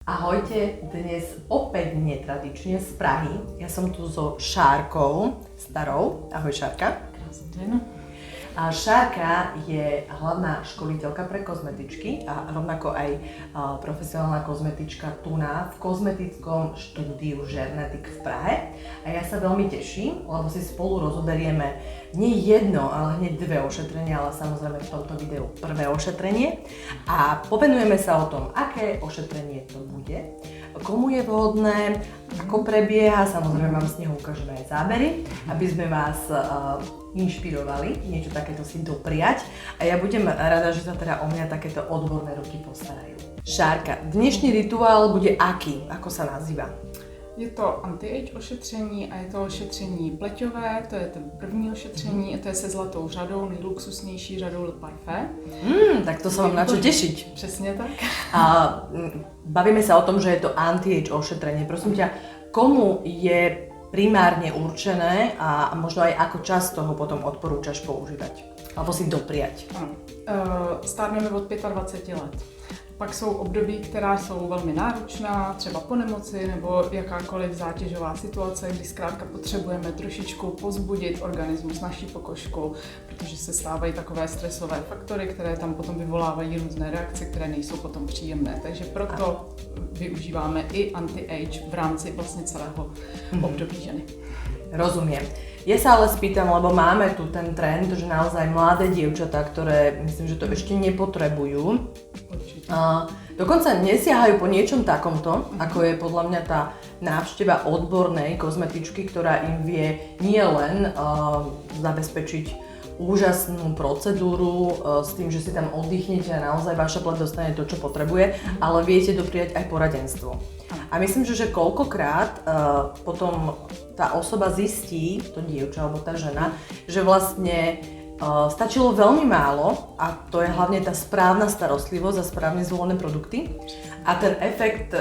Ahojte, dnes opäť netradične z Prahy. Ja som tu so Šárkou Starou. Ahoj Šárka. Krásny deň. A Šárka je hlavná školiteľka pre kozmetičky a rovnako aj profesionálna kozmetička tu v kozmetickom štúdiu Žernetik v Prahe. A ja sa veľmi teším, lebo si spolu rozoberieme nie jedno, ale hneď dve ošetrenia, ale samozrejme v tomto videu prvé ošetrenie. A povenujeme sa o tom, aké ošetrenie to bude, komu je vhodné, ako prebieha, samozrejme vám z neho ukážeme aj zábery, aby sme vás inšpirovali, niečo takéto si dopriať. A ja budem rada, že sa teda o mňa takéto odborné ruky postarajú. Šárka, dnešný rituál bude aký? Ako sa nazýva? Je to anti-age ošetření a je to ošetření pleťové, to je ten první ošetření a to je se zlatou řadou, nejluxusnější řadou Le Parfait. Tak to sa vám na čo tešiť. Přesně tak. A bavíme sa o tom, že je to anti-age ošetrenie. Prosím ťa, komu je primárne určené a možno aj ako často ho potom odporúčaš používať? Alebo si dopriať? Ano. Stárneme od 25 let. Pak jsou období, která jsou velmi náročná, třeba po nemoci nebo jakákoliv zátěžová situace, kdy zkrátka potřebujeme trošičku pozbudit organismus, naší pokožku, protože se stávají takové stresové faktory, které tam potom vyvolávají různé reakce, které nejsou potom příjemné. Takže proto využíváme i anti-age v rámci vlastně celého období ženy. Rozumiem. Ja sa ale spýtam, lebo máme tu ten trend, že naozaj mladé dievčatá, ktoré myslím, že to ešte nepotrebujú, dokonca nesiahajú po niečom takomto, ako je podľa mňa tá návšteva odbornej kozmetičky, ktorá im vie nie len zabezpečiť úžasnú procedúru s tým, že si tam oddychnete a naozaj vaša pleť dostane to, čo potrebuje, ale viete dopriať aj poradenstvo. A myslím, že koľkokrát potom tá osoba zistí, to dievča alebo tá žena, že vlastne stačilo veľmi málo a to je hlavne tá správna starostlivosť a správne zvolené produkty a ten efekt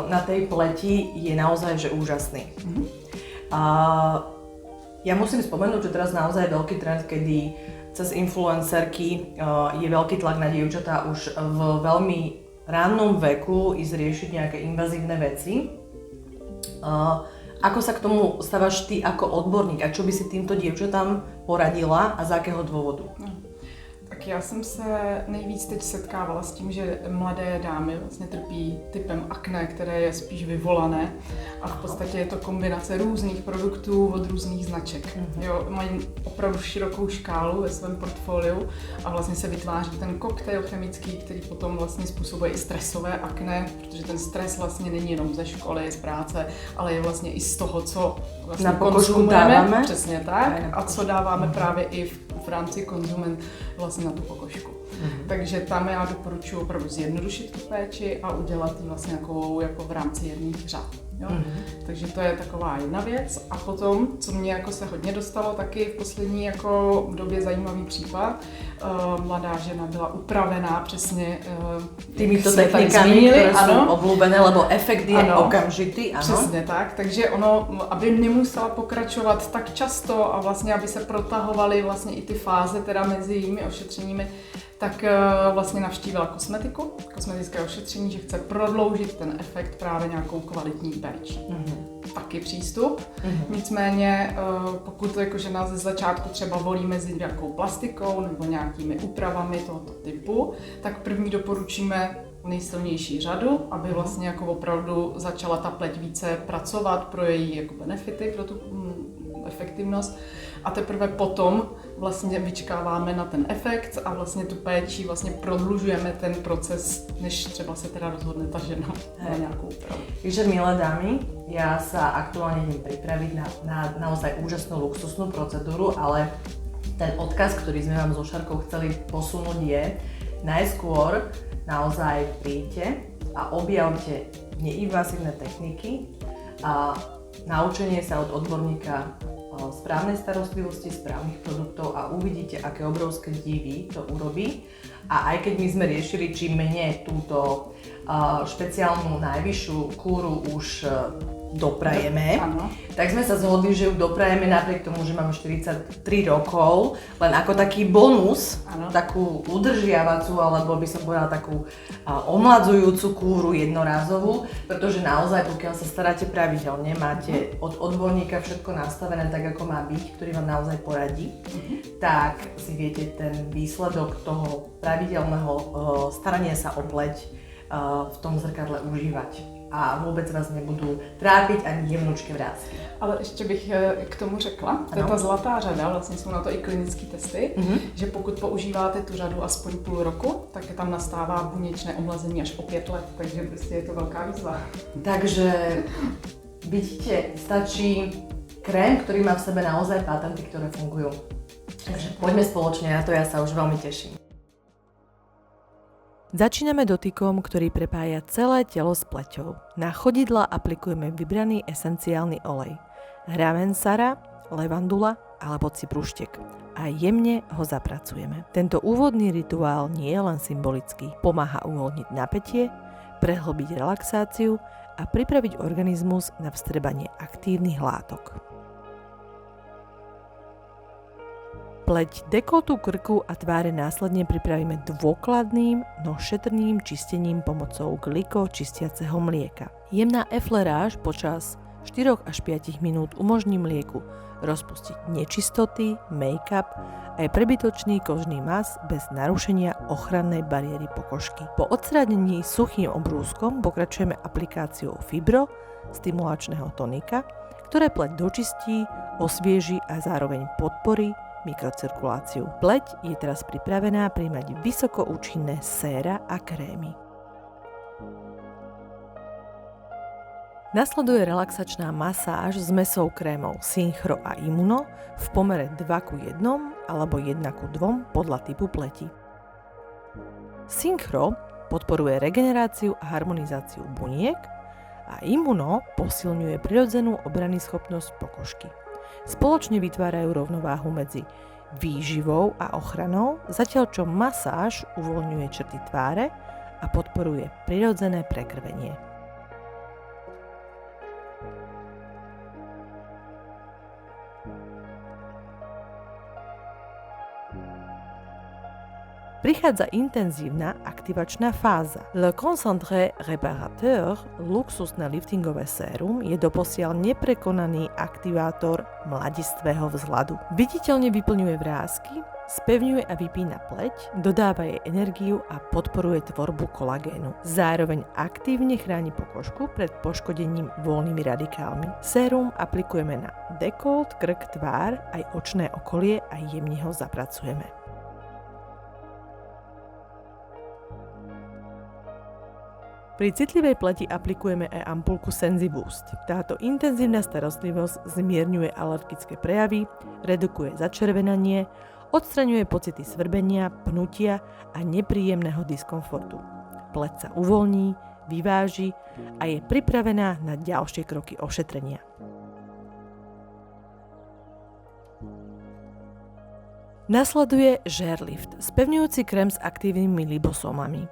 na tej pleti je naozaj že úžasný. Ja musím spomenúť, že teraz naozaj je veľký trend, kedy cez influencerky je veľký tlak na dievčatá už v veľmi rannom veku ísť riešiť nejaké invazívne veci. Ako sa k tomu stávaš ty ako odborník a čo by si týmto dievčatám poradila a z akého dôvodu? Tak já jsem se nejvíc teď setkávala s tím, že mladé dámy vlastně trpí typem akné, které je spíš vyvolané a v podstatě je to kombinace různých produktů od různých značek. Jo, mají opravdu širokou škálu ve svém portfoliu a vlastně se vytváří ten koktejl chemický, který potom vlastně způsobuje i stresové akné, protože ten stres vlastně není jenom ze školy, z práce, ale je vlastně i z toho, co vlastně konzumujeme. Přesně tak. A co dáváme právě i v rámci konzumen vlastně na tu pokožku. Takže tam já doporučuji opravdu zjednodušit tu péči a udělat ji vlastně jako v rámci jedných řad. Jo? Takže to je taková jedna věc. A potom, co mě jako se hodně dostalo taky v poslední jako době zajímavý případ, mladá žena byla upravená přesně týmito technikami, ktoré sú obľúbené, lebo efekt je okamžitý. Ano. Přesně tak, takže ono, aby nemusela pokračovat tak často a vlastně, aby se protahovaly vlastně i ty fáze teda mezi jejími ošetřeními, tak vlastně navštívila kosmetické ošetření, že chce prodloužit ten efekt právě nějakou kvalitní péčí. Taky přístup. Nicméně pokud jako žena ze začátku třeba volí mezi nějakou plastikou nebo nějakými úpravami tohoto typu, tak první doporučíme nejsilnější řadu, aby vlastně jako opravdu začala ta pleť více pracovat pro její jako benefity, pro tu efektivnost. A teprve potom vlastně vyčkáváme na ten efekt a vlastně tu péči vlastně prodlužujeme ten proces, než třeba se teda rozhodne ta žena na nějakou úpravu. Takže milé dámy, ja sa aktuálne idem pripraviť na naozaj úžasnú luxusnú procedúru, ale ten odkaz, ktorý sme vám so Šárkou chceli posunúť je, najskôr naozaj príďte a objavte neinvazívne techniky a naučenie sa od odborníka správnej starostlivosti, správnych produktov a uvidíte, aké obrovské divy to urobí A aj keď my sme riešili, či mne túto špeciálnu najvyššiu kúru už doprajeme, tak sme sa zhodli, že ju doprajeme napriek tomu, že máme 43 rokov, len ako taký bonus, takú udržiavacú, alebo by som povedala takú omladzujúcu kúru jednorázovú, pretože naozaj, pokiaľ sa staráte pravidelne, máte od odborníka všetko nastavené tak, ako má byť, ktorý vám naozaj poradí, tak si viete ten výsledok toho pravidelného starania sa o pleť v tom zrkadle užívať. A vůbec vás nebudou trápit ani jemnučké vrásky. Ale ještě bych k tomu řekla, to je ta zlatá řada, vlastně jsou na to i klinické testy, že pokud používáte tu řadu aspoň půl roku, tak tam nastává buněčné omlazení až o 5 let, takže prostě je to velká výzva. Takže vidíte, stačí krém, ktorý má v sebe naozaj patenty, ktoré fungujú. Takže poďme spoločne na to, ja sa už veľmi teším. Začíname dotykom, ktorý prepája celé telo s pleťou. Na chodidla aplikujeme vybraný esenciálny olej. Ravensara, levandula alebo cipruštek. A jemne ho zapracujeme. Tento úvodný rituál nie je len symbolický. Pomáha uvoľniť napätie, prehlbiť relaxáciu a pripraviť organizmus na vstrebanie aktívnych látok. Pleť dekoltu, krku a tváre následne pripravíme dôkladným, no šetrným čistením pomocou glykočistiaceho mlieka. Jemná efleráž počas 4 až 5 minút umožní mlieku rozpustiť nečistoty, make-up aj prebytočný kožný mas bez narušenia ochrannej bariéry pokožky. Po odstránení suchým obrúskom pokračujeme aplikáciou Fibro, stimulačného tonika, ktoré pleť dočistí, osvieži a zároveň podporí mikrocirkuláciu. Pleť je teraz pripravená príjmať vysoko účinné séra a krémy. Nasleduje relaxačná masáž s mäsou krémov Synchro a Immuno v pomere 2:1 alebo 1:2 podľa typu pleti. Synchro podporuje regeneráciu a harmonizáciu buniek a Immuno posilňuje prirodzenú obranyschopnosť pokožky. Spoločne vytvárajú rovnováhu medzi výživou a ochranou, zatiaľ čo masáž uvoľňuje črty tváre a podporuje prirodzené prekrvenie. Prichádza intenzívna aktivačná fáza. Le concentré réparateur, luxusné liftingové sérum, je doposiaľ neprekonaný aktivátor mladistvého vzhľadu. Viditeľne vyplňuje vrásky, spevňuje a vypína pleť, dodáva jej energiu a podporuje tvorbu kolagénu. Zároveň aktívne chráni pokožku pred poškodením voľnými radikálmi. Sérum aplikujeme na dekolt, krk, tvár, aj očné okolie a jemne ho zapracujeme. Pri citlivej pleti aplikujeme aj ampulku Sensiboost. Táto intenzívna starostlivosť zmierňuje alergické prejavy, redukuje začervenanie, odstraňuje pocity svrbenia, pnutia a nepríjemného diskomfortu. Pleť sa uvoľní, vyváži a je pripravená na ďalšie kroky ošetrenia. Nasleduje Žerlift, spevňujúci krém s aktívnymi libosómami.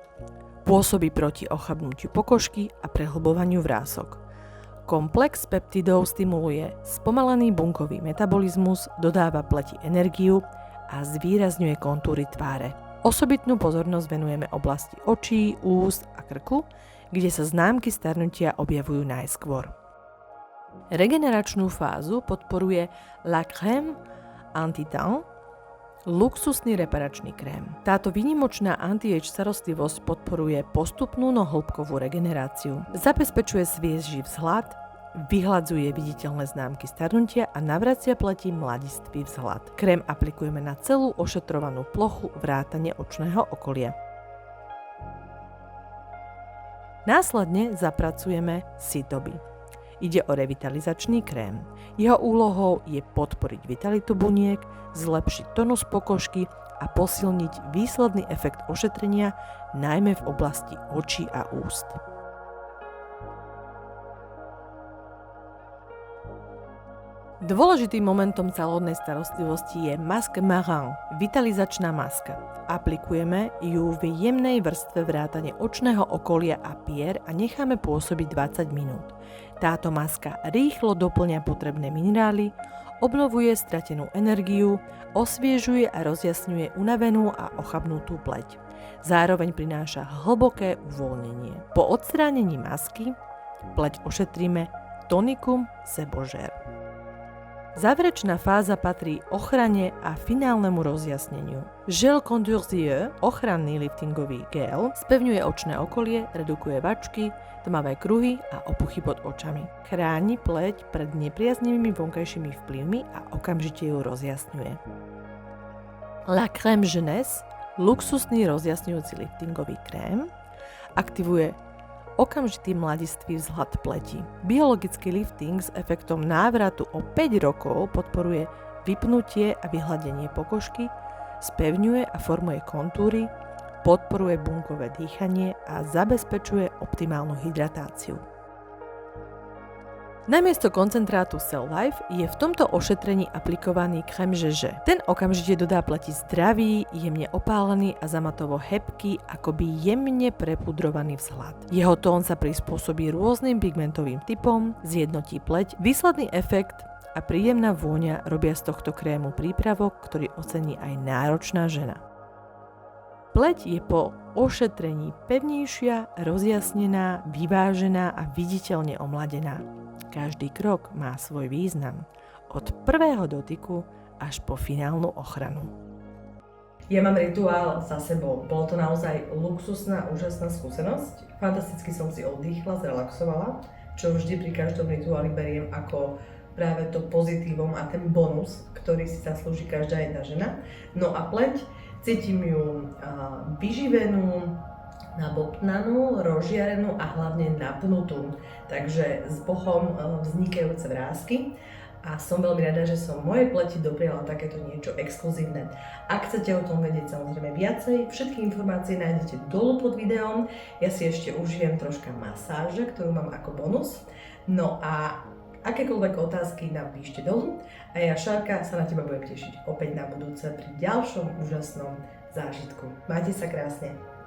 Pôsobí proti ochabnutiu pokožky a prehlbovaniu vrások. Komplex peptidov stimuluje spomalený bunkový metabolizmus, dodáva pleti energiu a zvýrazňuje kontúry tváre. Osobitnú pozornosť venujeme oblasti očí, úst a krku, kde sa známky starnutia objavujú najskôr. Regeneračnú fázu podporuje La Crème Anti-Temps, luxusný reparačný krém. Táto výnimočná anti-age starostlivosť podporuje postupnú, no hĺbkovú regeneráciu. Zabezpečuje svieži vzhľad, vyhladzuje viditeľné známky starnutia a navracia pleti mladistvý vzhľad. Krém aplikujeme na celú ošetrovanú plochu vrátane očného okolia. Následne zapracujeme Cytobi. Ide o revitalizačný krém. Jeho úlohou je podporiť vitalitu buniek, zlepšiť tonus pokožky a posilniť výsledný efekt ošetrenia, najmä v oblasti očí a úst. Dôležitým momentom salónnej starostlivosti je masque marin, vitalizačná maska. Aplikujeme ju v jemnej vrstve vrátane očného okolia a pier a necháme pôsobiť 20 minút. Táto maska rýchlo doplňa potrebné minerály, obnovuje stratenú energiu, osviežuje a rozjasňuje unavenú a ochabnutú pleť. Zároveň prináša hlboké uvoľnenie. Po odstránení masky pleť ošetríme tonikum Sebogère. Záverečná fáza patrí ochrane a finálnemu rozjasneniu. Gel Contour Yeux, ochranný liftingový gel, spevňuje očné okolie, redukuje vačky, tmavé kruhy a opuchy pod očami. Chráni pleť pred nepriaznivými vonkajšími vplyvmi a okamžite ju rozjasňuje. La Crème Jeunesse, luxusný rozjasňujúci liftingový krém, aktivuje okamžitý mladistvý vzhľad pleti. Biologický lifting s efektom návratu o 5 rokov podporuje vypnutie a vyhladenie pokožky, spevňuje a formuje kontúry, podporuje bunkové dýchanie a zabezpečuje optimálnu hydratáciu. Namiesto koncentrátu Cell Life je v tomto ošetrení aplikovaný Crème Ježe. Ten okamžite dodá pleti zdravý, jemne opálený a zamatovo hebký, akoby jemne prepudrovaný vzhľad. Jeho tón sa prispôsobí rôznym pigmentovým typom, zjednotí pleť, výsledný efekt a príjemná vôňa robia z tohto krému prípravok, ktorý ocení aj náročná žena. Pleť je po ošetrení pevnejšia, rozjasnená, vyvážená a viditeľne omladená. Každý krok má svoj význam, od prvého dotyku až po finálnu ochranu. Ja mám rituál za sebou. Bolo to naozaj luxusná, úžasná skúsenosť. Fantasticky som si oddychla, zrelaxovala, čo vždy pri každom rituáli beriem ako práve to pozitívum a ten bonus, ktorý si zaslúži každá jedna žena. No a pleť, cítim ju vyživenú, nabobtnanú, rozžiarenú a hlavne napnutú. Takže s Bohom vznikajúce vrásky a som veľmi rada, že som mojej pleti dopriala takéto niečo exkluzívne. Ak chcete o tom vedieť samozrejme viacej, všetky informácie nájdete dolu pod videom. Ja si ešte užijem troška masáže, ktorú mám ako bonus. No a akékoľvek otázky napíšte dolu a ja, Šárka, sa na teba budem tešiť opäť na budúce pri ďalšom úžasnom zážitku. Majte sa krásne.